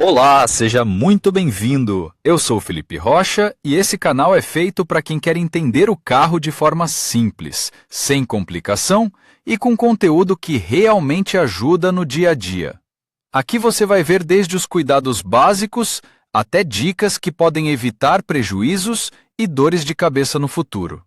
Olá, seja muito bem-vindo! Eu sou Felipe Rocha e esse canal é feito para quem quer entender o carro de forma simples, sem complicação e com conteúdo que realmente ajuda no dia a dia. Aqui você vai ver desde os cuidados básicos até dicas que podem evitar prejuízos e dores de cabeça no futuro.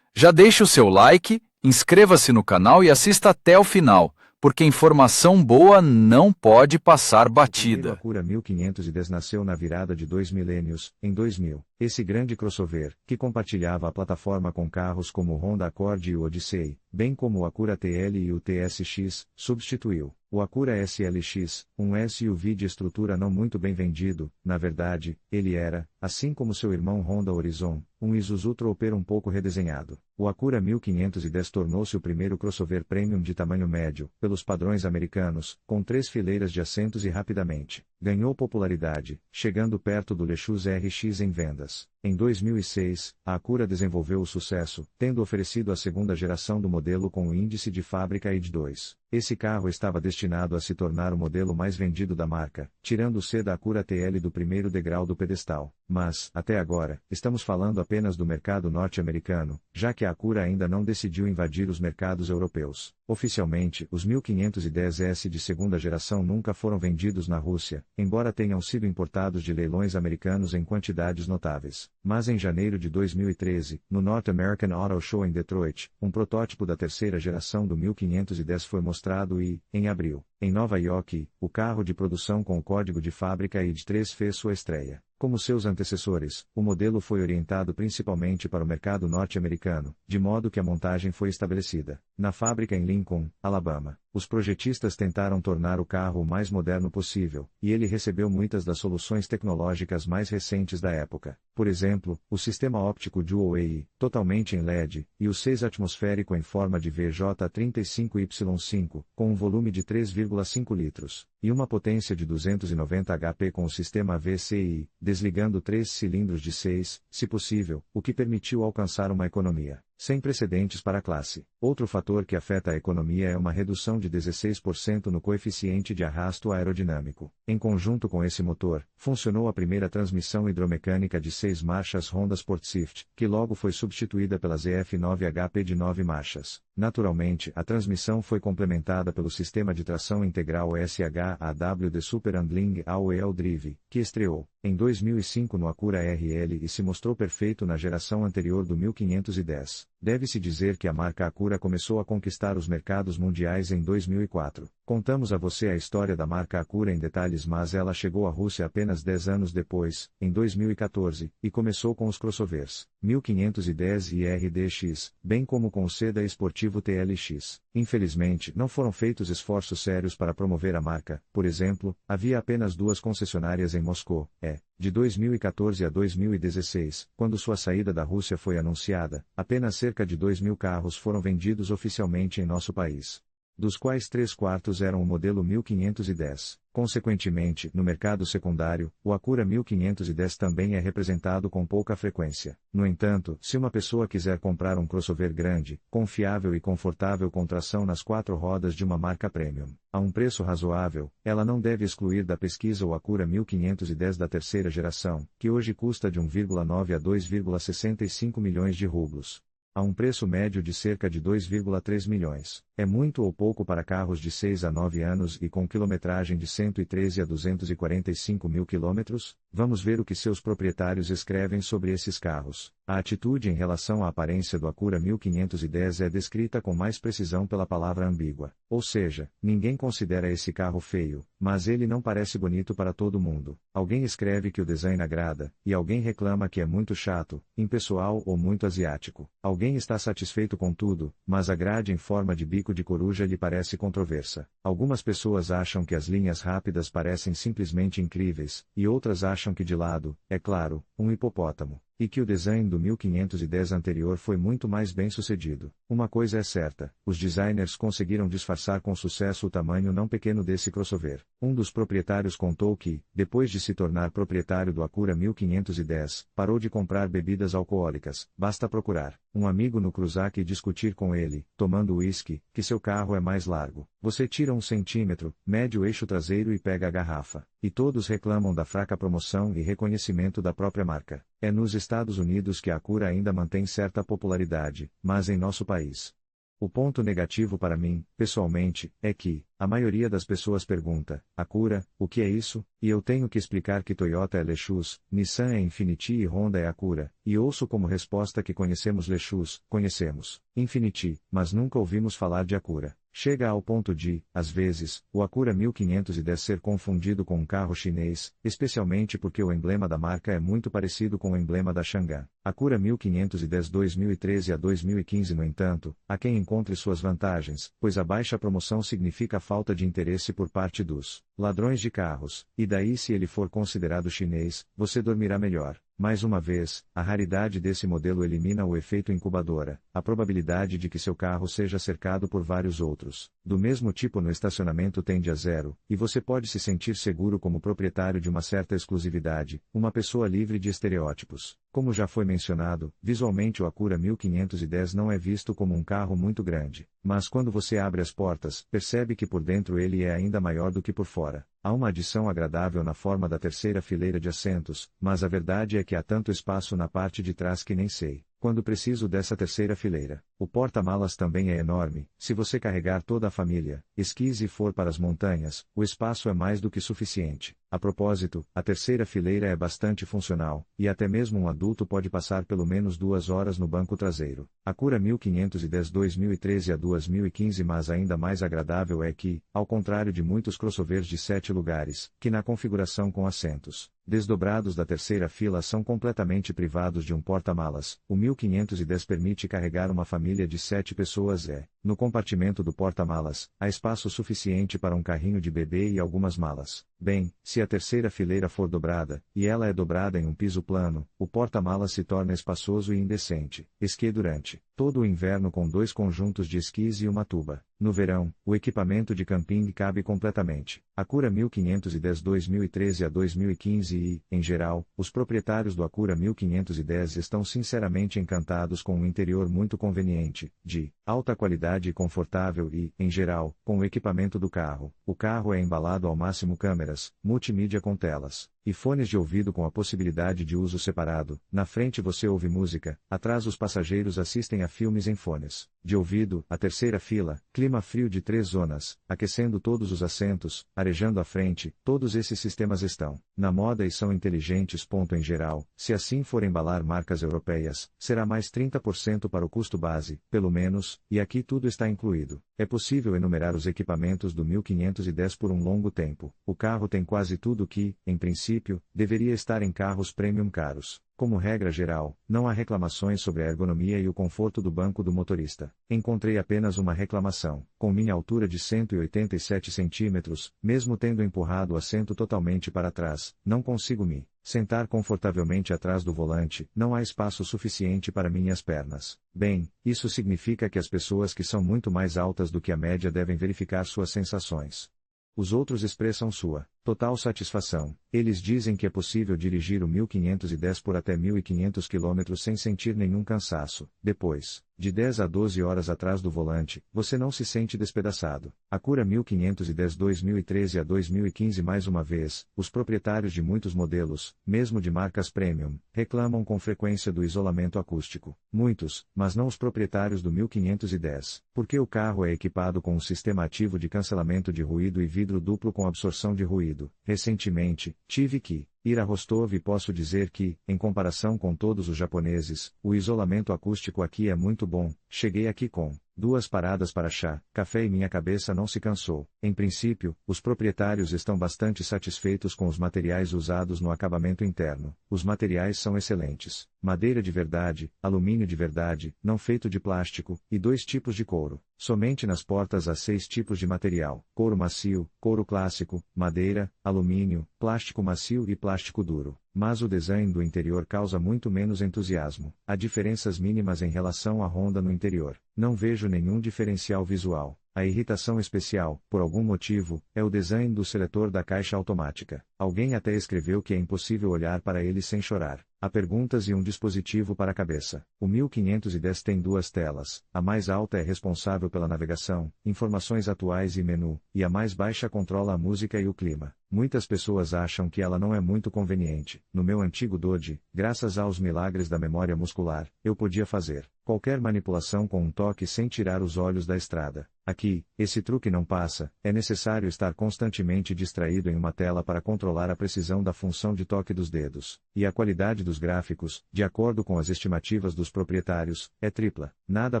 Já deixe o seu like, inscreva-se no canal e assista até o final, porque informação boa não pode passar O primeiro batida. Acura 1510 nasceu na virada de 2 milênios, em 2000. Esse grande crossover, que compartilhava a plataforma com carros como o Honda Accord e o Odyssey, bem como o Acura TL e o TSX, substituiu o Acura SLX, um SUV de estrutura não muito bem vendido. Na verdade, ele era, assim como seu irmão Honda Horizon, um Isuzu Trooper um pouco redesenhado. O Acura 1510 tornou-se o primeiro crossover premium de tamanho médio, pelos padrões americanos, com 3 fileiras de assentos e rapidamente ganhou popularidade, chegando perto do Lexus RX em vendas. Em 2006, a Acura desenvolveu o sucesso, tendo oferecido a segunda geração do modelo com o índice de fábrica ID2. Esse carro estava destinado a se tornar o modelo mais vendido da marca, tirando o C da Acura TL do primeiro degrau do pedestal. Mas, até agora, estamos falando apenas do mercado norte-americano, já que a Acura ainda não decidiu invadir os mercados europeus. Oficialmente, os 1510S de segunda geração nunca foram vendidos na Rússia, embora tenham sido importados de leilões americanos em quantidades notáveis. Mas em janeiro de 2013, no North American Auto Show em Detroit, um protótipo da terceira geração do 1510 foi mostrado e, em abril, em Nova York, o carro de produção com o código de fábrica ID3 fez sua estreia. Como seus antecessores, o modelo foi orientado principalmente para o mercado norte-americano, de modo que a montagem foi estabelecida na fábrica em Lincoln, Alabama. Os projetistas tentaram tornar o carro o mais moderno possível, e ele recebeu muitas das soluções tecnológicas mais recentes da época. Por exemplo, o sistema óptico Dual AI, totalmente em LED, e o 6 atmosférico em forma de VJ35Y5, com um volume de 3,5 litros, e uma potência de 290 HP com o sistema VCI, desligando 3 cilindros de 6, se possível, o que permitiu alcançar uma economia sem precedentes para a classe. Outro fator que afeta a economia é uma redução de 16% no coeficiente de arrasto aerodinâmico. Em conjunto com esse motor, funcionou a primeira transmissão hidromecânica de 6 marchas Honda Sportshift, que logo foi substituída pela ZF9HP de 9 marchas. Naturalmente, a transmissão foi complementada pelo sistema de tração integral SHAW de Super Handling All-Wheel Drive, que estreou em 2005 no Acura RL e se mostrou perfeito na geração anterior do 1510. Deve-se dizer que a marca Acura começou a conquistar os mercados mundiais em 2004. Contamos a você a história da marca Acura em detalhes, mas ela chegou à Rússia apenas 10 anos depois, em 2014, e começou com os crossovers 1510 e RDX, bem como com o Seda Esportivo TLX. Infelizmente, não foram feitos esforços sérios para promover a marca. Por exemplo, havia apenas 2 concessionárias em Moscou, de 2014 a 2016, quando sua saída da Rússia foi anunciada, apenas cerca de 2.000 carros foram vendidos oficialmente em nosso país, dos quais 3/4 eram o modelo 1510. Consequentemente, no mercado secundário, o Acura 1510 também é representado com pouca frequência. No entanto, se uma pessoa quiser comprar um crossover grande, confiável e confortável com tração nas 4 rodas de uma marca premium, a um preço razoável, ela não deve excluir da pesquisa o Acura 1510 da terceira geração, que hoje custa de 1,9 a 2,65 milhões de rublos, a um preço médio de cerca de 2,3 milhões. É muito ou pouco para carros de 6 a 9 anos e com quilometragem de 113 a 245 mil quilômetros? Vamos ver o que seus proprietários escrevem sobre esses carros. A atitude em relação à aparência do Acura 1510 é descrita com mais precisão pela palavra ambígua. Ou seja, ninguém considera esse carro feio, mas ele não parece bonito para todo mundo. Alguém escreve que o design agrada, e alguém reclama que é muito chato, impessoal ou muito asiático. Alguém está satisfeito com tudo, mas a grade em forma de bico de coruja lhe parece controversa. Algumas pessoas acham que as linhas rápidas parecem simplesmente incríveis, e outras acham que de lado, é claro, um hipopótamo, e que o design do 1510 anterior foi muito mais bem sucedido. Uma coisa é certa, os designers conseguiram disfarçar com sucesso o tamanho não pequeno desse crossover. Um dos proprietários contou que, depois de se tornar proprietário do Acura 1510, parou de comprar bebidas alcoólicas. Basta procurar um amigo no Cruzac e discutir com ele, tomando uísque, que seu carro é mais largo. Você tira 1 centímetro, mede o eixo traseiro e pega a garrafa. E todos reclamam da fraca promoção e reconhecimento da própria marca. É nos Estados Unidos que a Acura ainda mantém certa popularidade, mas em nosso país. O ponto negativo para mim, pessoalmente, é que, a maioria das pessoas pergunta, Acura, o que é isso? E eu tenho que explicar que Toyota é Lexus, Nissan é Infiniti e Honda é Acura, e ouço como resposta que conhecemos Lexus, conhecemos Infiniti, mas nunca ouvimos falar de Acura. Chega ao ponto de, às vezes, o Acura 1510 ser confundido com um carro chinês, especialmente porque o emblema da marca é muito parecido com o emblema da Changan. Acura 1510 2013 a 2015 no entanto, há quem encontre suas vantagens, pois a baixa promoção significa falta de interesse por parte dos ladrões de carros, e daí se ele for considerado chinês, você dormirá melhor. Mais uma vez, a raridade desse modelo elimina o efeito incubadora, a probabilidade de que seu carro seja cercado por vários outros, do mesmo tipo no estacionamento tende a zero, e você pode se sentir seguro como proprietário de uma certa exclusividade, uma pessoa livre de estereótipos. Como já foi mencionado, visualmente o Acura 1510 não é visto como um carro muito grande, mas quando você abre as portas, percebe que por dentro ele é ainda maior do que por fora. Há uma adição agradável na forma da terceira fileira de assentos, mas a verdade é que há tanto espaço na parte de trás que nem sei quando preciso dessa terceira fileira. O porta-malas também é enorme, se você carregar toda a família, esquis e for para as montanhas, o espaço é mais do que suficiente. A propósito, a terceira fileira é bastante funcional, e até mesmo um adulto pode passar pelo menos 2 horas no banco traseiro. Acura 1510 2013 a 2015 mas ainda mais agradável é que, ao contrário de muitos crossovers de 7 lugares, que na configuração com assentos desdobrados da terceira fila são completamente privados de um porta-malas, o 1510 permite carregar uma família de 7 pessoas no compartimento do porta-malas, há espaço suficiente para um carrinho de bebê e algumas malas. Bem, se a terceira fileira for dobrada, e ela é dobrada em um piso plano, o porta-malas se torna espaçoso e indecente. Esqui durante todo o inverno com 2 conjuntos de esquis e uma tuba. No verão, o equipamento de camping cabe completamente. Acura 1510 2013 a 2015 e, em geral, os proprietários do Acura 1510 estão sinceramente encantados com um interior muito conveniente, de alta qualidade e confortável e, em geral, com o equipamento do carro. O carro é embalado ao máximo câmeras, multimídia com telas e fones de ouvido com a possibilidade de uso separado. Na frente você ouve música, atrás os passageiros assistem a filmes em fones de ouvido. A terceira fila, clima frio de 3 zonas, aquecendo todos os assentos, arejando a frente, todos esses sistemas estão na moda e são inteligentes. Em geral, se assim for embalar marcas europeias, será mais 30% para o custo base, pelo menos, e aqui tudo está incluído. É possível enumerar os equipamentos do 1510 por um longo tempo. O carro tem quase tudo que, em princípio, deveria estar em carros premium caros. Como regra geral, não há reclamações sobre a ergonomia e o conforto do banco do motorista. Encontrei apenas uma reclamação. Com minha altura de 187 centímetros, mesmo tendo empurrado o assento totalmente para trás, não consigo me sentar confortavelmente atrás do volante, não há espaço suficiente para minhas pernas. Bem, isso significa que as pessoas que são muito mais altas do que a média devem verificar suas sensações. Os outros expressam sua total satisfação. Eles dizem que é possível dirigir o 1510 por até 1.500 km sem sentir nenhum cansaço. Depois de 10 a 12 horas atrás do volante, você não se sente despedaçado. Acura 1510 2013 a 2015 mais uma vez, os proprietários de muitos modelos, mesmo de marcas premium, reclamam com frequência do isolamento acústico. Muitos, mas não os proprietários do 1510, porque o carro é equipado com um sistema ativo de cancelamento de ruído e vidro duplo com absorção de ruído. Recentemente, tive que ir a Rostov e posso dizer que, em comparação com todos os japoneses, o isolamento acústico aqui é muito bom. Cheguei aqui com 2 paradas para chá, café e minha cabeça não se cansou. Em princípio, os proprietários estão bastante satisfeitos com os materiais usados no acabamento interno. Os materiais são excelentes. Madeira de verdade, alumínio de verdade, não feito de plástico, e 2 tipos de couro. Somente nas portas há 6 tipos de material: couro macio, couro clássico, madeira, alumínio, plástico macio e plástico duro. Mas o design do interior causa muito menos entusiasmo. Há diferenças mínimas em relação à Honda no interior. Não vejo nenhum diferencial visual. A irritação especial, por algum motivo, é o design do seletor da caixa automática. Alguém até escreveu que é impossível olhar para ele sem chorar. Há perguntas e um dispositivo para a cabeça. O 1510 tem duas telas, a mais alta é responsável pela navegação, informações atuais e menu, e a mais baixa controla a música e o clima. Muitas pessoas acham que ela não é muito conveniente. No meu antigo Dodge, graças aos milagres da memória muscular, eu podia fazer qualquer manipulação com um toque sem tirar os olhos da estrada. Aqui, esse truque não passa, é necessário estar constantemente distraído em uma tela para controlar a precisão da função de toque dos dedos, e a qualidade dos gráficos, de acordo com as estimativas dos proprietários, é tripla. Nada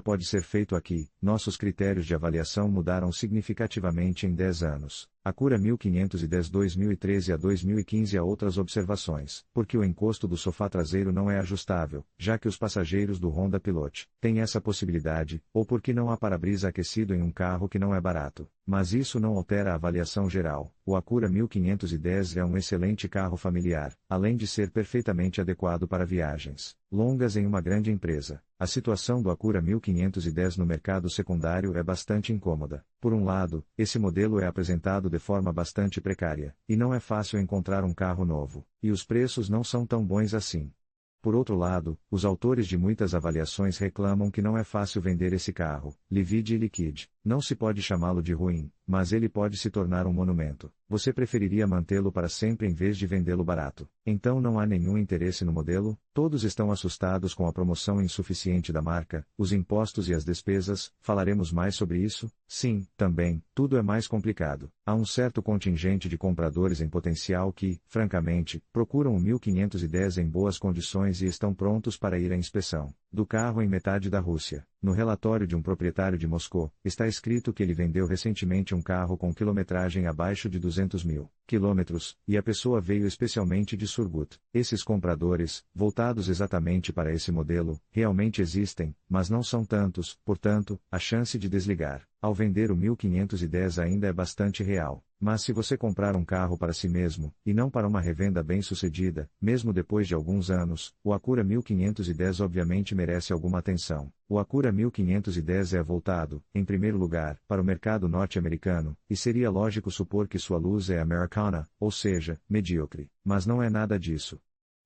pode ser feito aqui, nossos critérios de avaliação mudaram significativamente em 10 anos. Acura 1510 2013 a 2015 a outras observações, porque o encosto do sofá traseiro não é ajustável, já que os passageiros do Honda Pilot têm essa possibilidade, ou porque não há para-brisa aquecido em um carro que não é barato. Mas isso não altera a avaliação geral. O Acura 1510 é um excelente carro familiar, além de ser perfeitamente adequado para viagens longas em uma grande empresa. A situação do Acura 1510 no mercado secundário é bastante incômoda. Por um lado, esse modelo é apresentado de forma bastante precária, e não é fácil encontrar um carro novo, e os preços não são tão bons assim. Por outro lado, os autores de muitas avaliações reclamam que não é fácil vender esse carro, livide e liquide. Não se pode chamá-lo de ruim, mas ele pode se tornar um monumento. Você preferiria mantê-lo para sempre em vez de vendê-lo barato. Então não há nenhum interesse no modelo? Todos estão assustados com a promoção insuficiente da marca, os impostos e as despesas. Falaremos mais sobre isso? Sim, também, tudo é mais complicado. Há um certo contingente de compradores em potencial que, francamente, procuram o 1510 em boas condições e estão prontos para ir à inspeção do carro em metade da Rússia. No relatório de um proprietário de Moscou, está escrito que ele vendeu recentemente um carro com quilometragem abaixo de 200.000 quilômetros, e a pessoa veio especialmente de Surgut. Esses compradores, voltados exatamente para esse modelo, realmente existem, mas não são tantos, portanto, a chance de desligar ao vender o 1510 ainda é bastante real. Mas se você comprar um carro para si mesmo, e não para uma revenda bem-sucedida, mesmo depois de alguns anos, o Acura 1510 obviamente merece alguma atenção. O Acura 1510 é voltado, em primeiro lugar, para o mercado norte-americano, e seria lógico supor que sua luz é americana, ou seja, medíocre. Mas não é nada disso.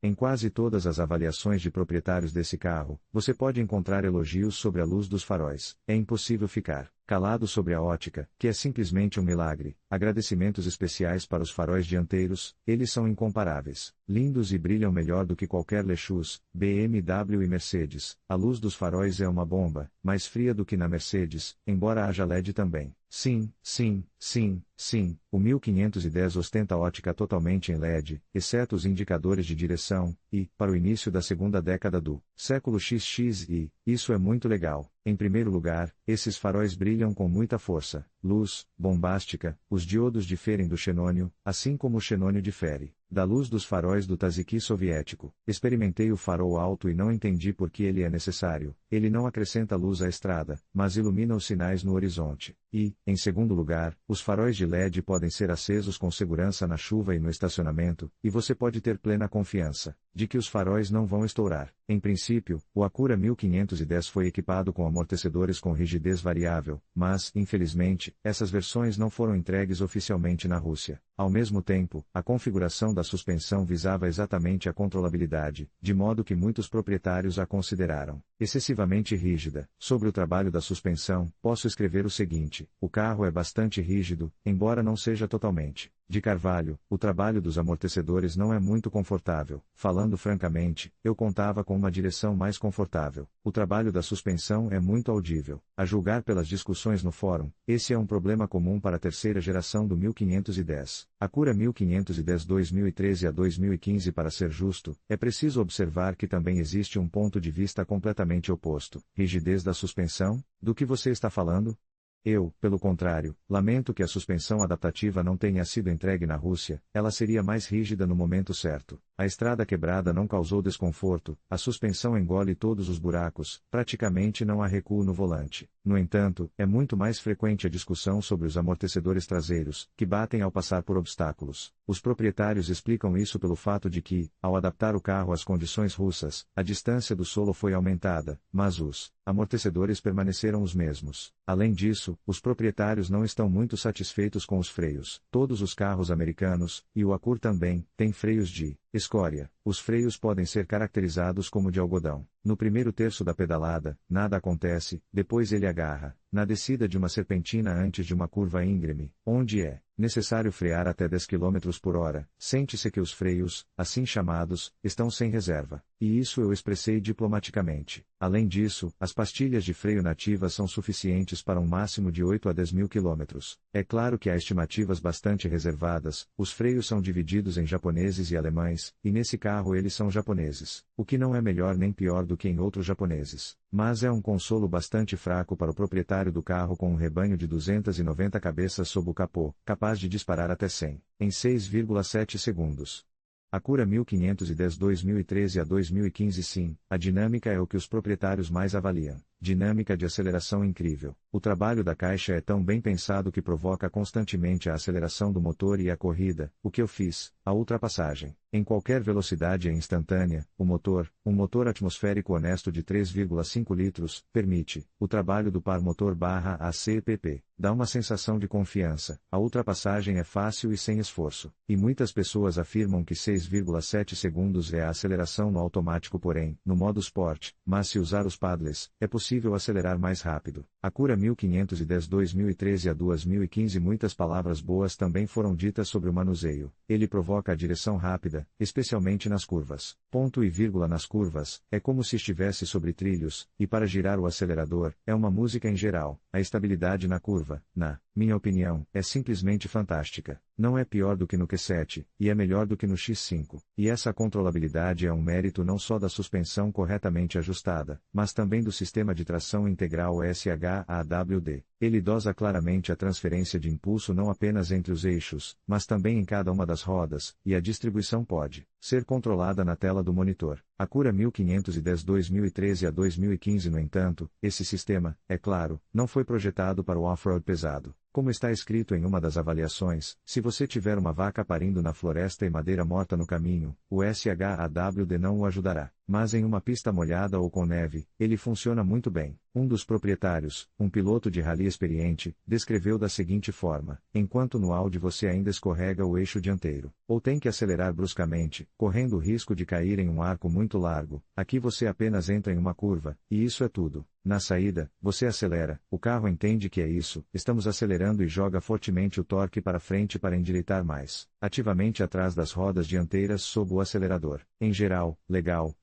Em quase todas as avaliações de proprietários desse carro, você pode encontrar elogios sobre a luz dos faróis. É impossível ficar calado sobre a ótica, que é simplesmente um milagre. Agradecimentos especiais para os faróis dianteiros, eles são incomparáveis. Lindos e brilham melhor do que qualquer Lexus, BMW e Mercedes. A luz dos faróis é uma bomba, mais fria do que na Mercedes, embora haja LED também. Sim, sim, sim, sim, o 1510 ostenta ótica totalmente em LED, exceto os indicadores de direção, e, para o início da segunda década do século XX, isso é muito legal. Em primeiro lugar, esses faróis brilham com muita força, luz, bombástica, os diodos diferem do xenônio, assim como o xenônio difere da luz dos faróis do Taziki soviético. Experimentei o farol alto e não entendi por que ele é necessário. Ele não acrescenta luz à estrada, mas ilumina os sinais no horizonte. E, em segundo lugar, os faróis de LED podem ser acesos com segurança na chuva e no estacionamento, e você pode ter plena confiança de que os faróis não vão estourar. Em princípio, o Acura 1510 foi equipado com amortecedores com rigidez variável, mas, infelizmente, essas versões não foram entregues oficialmente na Rússia. Ao mesmo tempo, a configuração da suspensão visava exatamente a controlabilidade, de modo que muitos proprietários a consideraram excessivamente rígida. Sobre o trabalho da suspensão, posso escrever o seguinte: o carro é bastante rígido, embora não seja totalmente de carvalho. O trabalho dos amortecedores não é muito confortável. Falando francamente, eu contava com uma direção mais confortável. O trabalho da suspensão é muito audível. A julgar pelas discussões no fórum, esse é um problema comum para a terceira geração do 1510. Acura 1510 2013 a 2015. Para ser justo, é preciso observar que também existe um ponto de vista completamente oposto. Rigidez da suspensão? Do que você está falando? Eu, pelo contrário, lamento que a suspensão adaptativa não tenha sido entregue na Rússia. Ela seria mais rígida no momento certo. A estrada quebrada não causou desconforto, a suspensão engole todos os buracos, praticamente não há recuo no volante. No entanto, é muito mais frequente a discussão sobre os amortecedores traseiros, que batem ao passar por obstáculos. Os proprietários explicam isso pelo fato de que, ao adaptar o carro às condições russas, a distância do solo foi aumentada, mas os amortecedores permaneceram os mesmos. Além disso, os proprietários não estão muito satisfeitos com os freios. Todos os carros americanos, e o Acura também, têm freios de Escória. Os freios podem ser caracterizados como de algodão. No primeiro terço da pedalada, nada acontece, depois ele agarra, na descida de uma serpentina antes de uma curva íngreme, onde é necessário frear até 10 km por hora, sente-se que os freios, assim chamados, estão sem reserva. E isso eu expressei diplomaticamente. Além disso, as pastilhas de freio nativas são suficientes para um máximo de 8 a 10 mil quilômetros. É claro que há estimativas bastante reservadas, os freios são divididos em japoneses e alemães, e nesse carro eles são japoneses, o que não é melhor nem pior do que em outros japoneses. Mas é um consolo bastante fraco para o proprietário do carro com um rebanho de 290 cabeças sob o capô, capaz de disparar até 100 em 6,7 segundos. Acura 1510 2013 a 2015. Sim, a dinâmica é o que os proprietários mais avaliam. Dinâmica de aceleração incrível. O trabalho da caixa é tão bem pensado que provoca constantemente a aceleração do motor e a corrida. O que eu fiz? A ultrapassagem. Em qualquer velocidade é instantânea. O motor, um motor atmosférico honesto de 3,5 litros, permite o trabalho do par motor/ACPP. Dá uma sensação de confiança. A ultrapassagem é fácil e sem esforço. E muitas pessoas afirmam que 6,7 segundos é a aceleração no automático, porém, no modo Sport, mas se usar os paddles, é possível acelerar mais rápido. Acura 1510 2013 a 2015. Muitas palavras boas também foram ditas sobre o manuseio. Ele provoca a direção rápida, especialmente nas curvas. Ponto e vírgula nas curvas, é como se estivesse sobre trilhos, e para girar o acelerador, é uma música em geral. A estabilidade na curva, na minha opinião, é simplesmente fantástica. Não é pior do que no Q7, e é melhor do que no X5. E essa controlabilidade é um mérito não só da suspensão corretamente ajustada, mas também do sistema de tração integral SHAWD. Ele dosa claramente a transferência de impulso não apenas entre os eixos, mas também em cada uma das rodas, e a distribuição pode ser controlada na tela do monitor. Acura 1510 2013 a 2015. No entanto, esse sistema, é claro, não foi projetado para o off-road pesado. Como está escrito em uma das avaliações, se você tiver uma vaca parindo na floresta e madeira morta no caminho, o SHAWD não o ajudará. Mas em uma pista molhada ou com neve, ele funciona muito bem. Um dos proprietários, um piloto de rally experiente, descreveu da seguinte forma: enquanto no Audi você ainda escorrega o eixo dianteiro, ou tem que acelerar bruscamente, correndo o risco de cair em um arco muito largo, aqui você apenas entra em uma curva, e isso é tudo. Na saída, você acelera, o carro entende que é isso, estamos acelerando e joga fortemente o torque para frente para endireitar mais, ativamente atrás das rodas dianteiras sob o acelerador. Em geral, legal.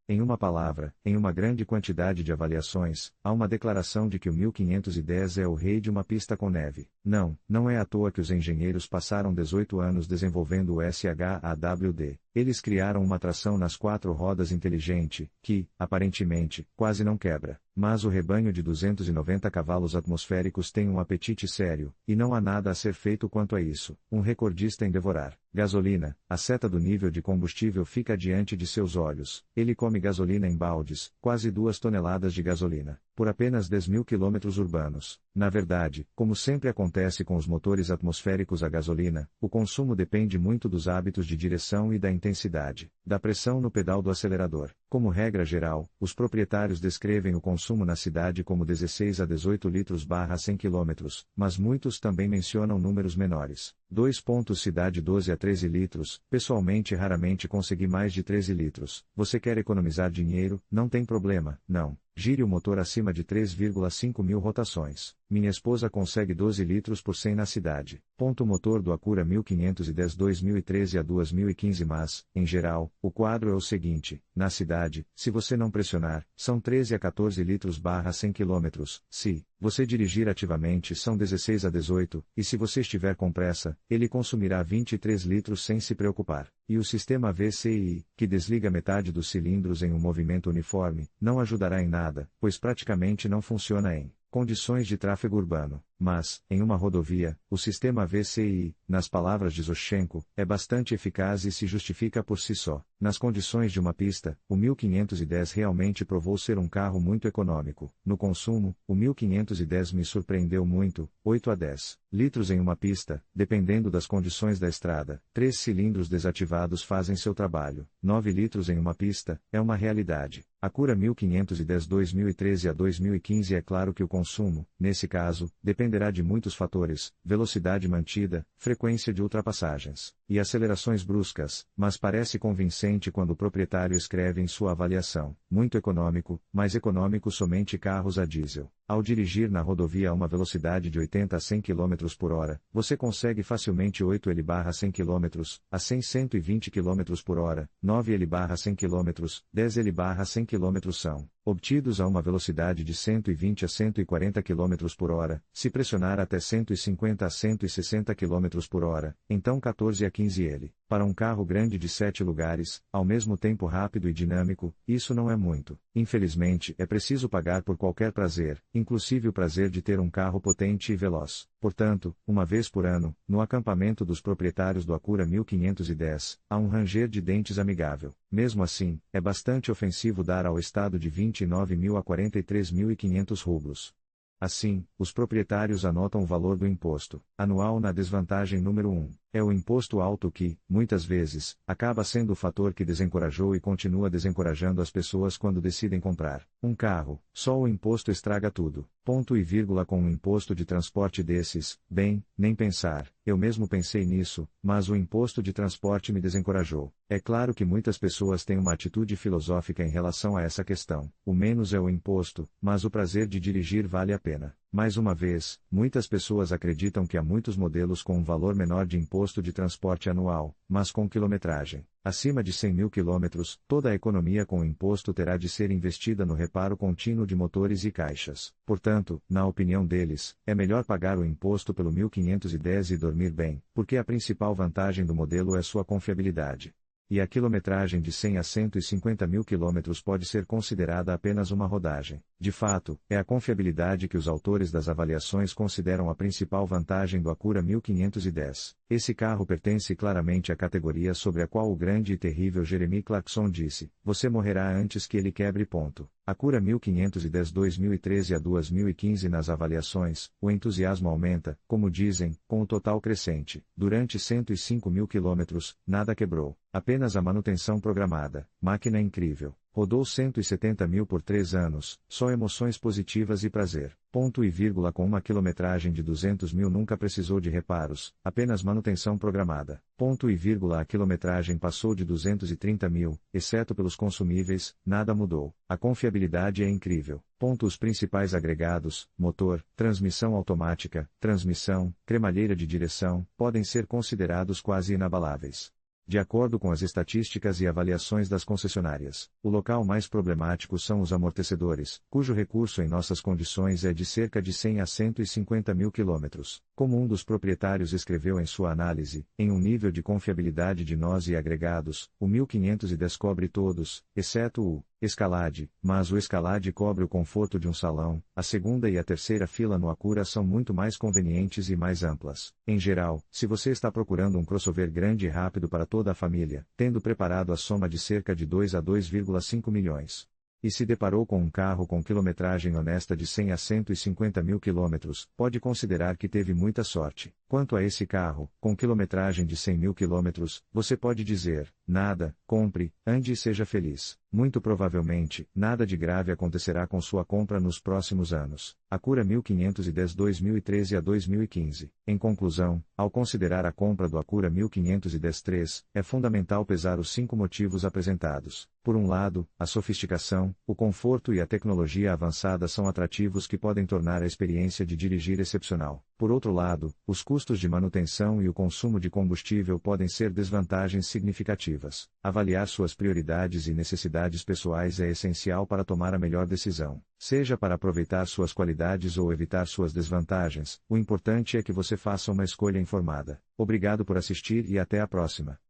Em uma palavra, em uma grande quantidade de avaliações, há uma declaração de que o 1510 é o rei de uma pista com neve. Não é à toa que os engenheiros passaram 18 anos desenvolvendo o SHAWD. Eles criaram uma tração nas 4 rodas inteligente, que, aparentemente, quase não quebra. Mas o rebanho de 290 cavalos atmosféricos tem um apetite sério, e não há nada a ser feito quanto a isso. Um recordista em devorar gasolina, a seta do nível de combustível fica diante de seus olhos. Ele come gasolina em baldes, quase 2 toneladas de gasolina, por apenas 10 mil quilômetros urbanos. Na verdade, como sempre acontece com os motores atmosféricos a gasolina, o consumo depende muito dos hábitos de direção e da intensidade da pressão no pedal do acelerador. Como regra geral, os proprietários descrevem o consumo na cidade como 16 a 18 litros/100 km, mas muitos também mencionam números menores. 2. Cidade 12 a 13 litros, pessoalmente raramente consegui mais de 13 litros. Você quer economizar dinheiro? Não tem problema, não. Gire o motor acima de 3,5 mil rotações. Minha esposa consegue 12 litros por 100 na cidade. Motor do Acura 1510 2013 a 2015. Mas, em geral, o quadro é o seguinte: na cidade, se você não pressionar, são 13 a 14 litros/100 km. Se você dirigir ativamente, são 16 a 18, e se você estiver com pressa, ele consumirá 23 litros sem se preocupar. E o sistema VCI, que desliga metade dos cilindros em um movimento uniforme, não ajudará em nada, pois praticamente não funciona em condições de tráfego urbano. Mas, em uma rodovia, o sistema VCI, nas palavras de Zoshenko, é bastante eficaz e se justifica por si só. Nas condições de uma pista, o 1510 realmente provou ser um carro muito econômico. No consumo, o 1510 me surpreendeu muito, 8 a 10 litros em uma pista, dependendo das condições da estrada. 3 cilindros desativados fazem seu trabalho. 9 litros em uma pista, é uma realidade. Acura 1510 2013 a 2015. É claro que o consumo, nesse caso, dependerá de muitos fatores: velocidade mantida, frequência de ultrapassagens e acelerações bruscas, mas parece convincente quando o proprietário escreve em sua avaliação: muito econômico, mais econômico somente carros a diesel. Ao dirigir na rodovia a uma velocidade de 80 a 100 km por hora, você consegue facilmente 8 L/100 km, a 120 km por hora, 9 L/100 km, 10 L/100 km são obtidos a uma velocidade de 120 a 140 km por hora, se pressionar até 150 a 160 km por hora, então 14 a 15 L. Para um carro grande de 7 lugares, ao mesmo tempo rápido e dinâmico, isso não é muito. Infelizmente, é preciso pagar por qualquer prazer, inclusive o prazer de ter um carro potente e veloz. Portanto, uma vez por ano, no acampamento dos proprietários do Acura 1510, há um ranger de dentes amigável. Mesmo assim, é bastante ofensivo dar ao Estado de 29.000 a 43.500 rublos. Assim, os proprietários anotam o valor do imposto anual na desvantagem número 1. É o imposto alto que, muitas vezes, acaba sendo o fator que desencorajou e continua desencorajando as pessoas quando decidem comprar um carro. Só o imposto estraga tudo. Ponto e vírgula. Com um imposto de transporte desses, bem, nem pensar. Eu mesmo pensei nisso, mas o imposto de transporte me desencorajou. É claro que muitas pessoas têm uma atitude filosófica em relação a essa questão. O menos é o imposto, mas o prazer de dirigir vale a pena. Mais uma vez, muitas pessoas acreditam que há muitos modelos com um valor menor de imposto de transporte anual, mas com quilometragem acima de 100.000 quilômetros, toda a economia com o imposto terá de ser investida no reparo contínuo de motores e caixas. Portanto, na opinião deles, é melhor pagar o imposto pelo 1510 e dormir bem, porque a principal vantagem do modelo é sua confiabilidade. E a quilometragem de 100 a 150.000 quilômetros pode ser considerada apenas uma rodagem. De fato, é a confiabilidade que os autores das avaliações consideram a principal vantagem do Acura 1510. Esse carro pertence claramente à categoria sobre a qual o grande e terrível Jeremy Clarkson disse: "Você morrerá antes que ele quebre". Ponto. Acura 1510 2013 a 2015. Nas avaliações, o entusiasmo aumenta, como dizem, com o total crescente. Durante 105.000 quilômetros, nada quebrou. Apenas a manutenção programada. Máquina incrível. Rodou 170.000 por 3 anos, só emoções positivas e prazer. Ponto e vírgula. Com uma quilometragem de 200.000 nunca precisou de reparos, apenas manutenção programada. Ponto e vírgula. A quilometragem passou de 230.000, exceto pelos consumíveis, nada mudou. A confiabilidade é incrível. Ponto. Os principais agregados, motor, transmissão automática, transmissão, cremalheira de direção, podem ser considerados quase inabaláveis. De acordo com as estatísticas e avaliações das concessionárias, o local mais problemático são os amortecedores, cujo recurso em nossas condições é de cerca de 100 a 150.000 quilômetros. Como um dos proprietários escreveu em sua análise, em um nível de confiabilidade de nós e agregados, o 1510 cobre todos, exceto o Escalade, mas o Escalade cobre o conforto de um salão. A segunda e a terceira fila no Acura são muito mais convenientes e mais amplas. Em geral, se você está procurando um crossover grande e rápido para toda a família, tendo preparado a soma de cerca de 2 a 2,5 milhões. E se deparou com um carro com quilometragem honesta de 100 a 150.000 quilômetros, pode considerar que teve muita sorte. Quanto a esse carro, com quilometragem de 100.000 quilômetros, você pode dizer: nada, compre, ande e seja feliz. Muito provavelmente, nada de grave acontecerá com sua compra nos próximos anos. Acura 1510 2013 a 2015. Em conclusão, ao considerar a compra do Acura 1510-3, é fundamental pesar os 5 motivos apresentados. Por um lado, a sofisticação, o conforto e a tecnologia avançada são atrativos que podem tornar a experiência de dirigir excepcional. Por outro lado, os custos de manutenção e o consumo de combustível podem ser desvantagens significativas. Avaliar suas prioridades e necessidades pessoais é essencial para tomar a melhor decisão. Seja para aproveitar suas qualidades ou evitar suas desvantagens, o importante é que você faça uma escolha informada. Obrigado por assistir e até a próxima.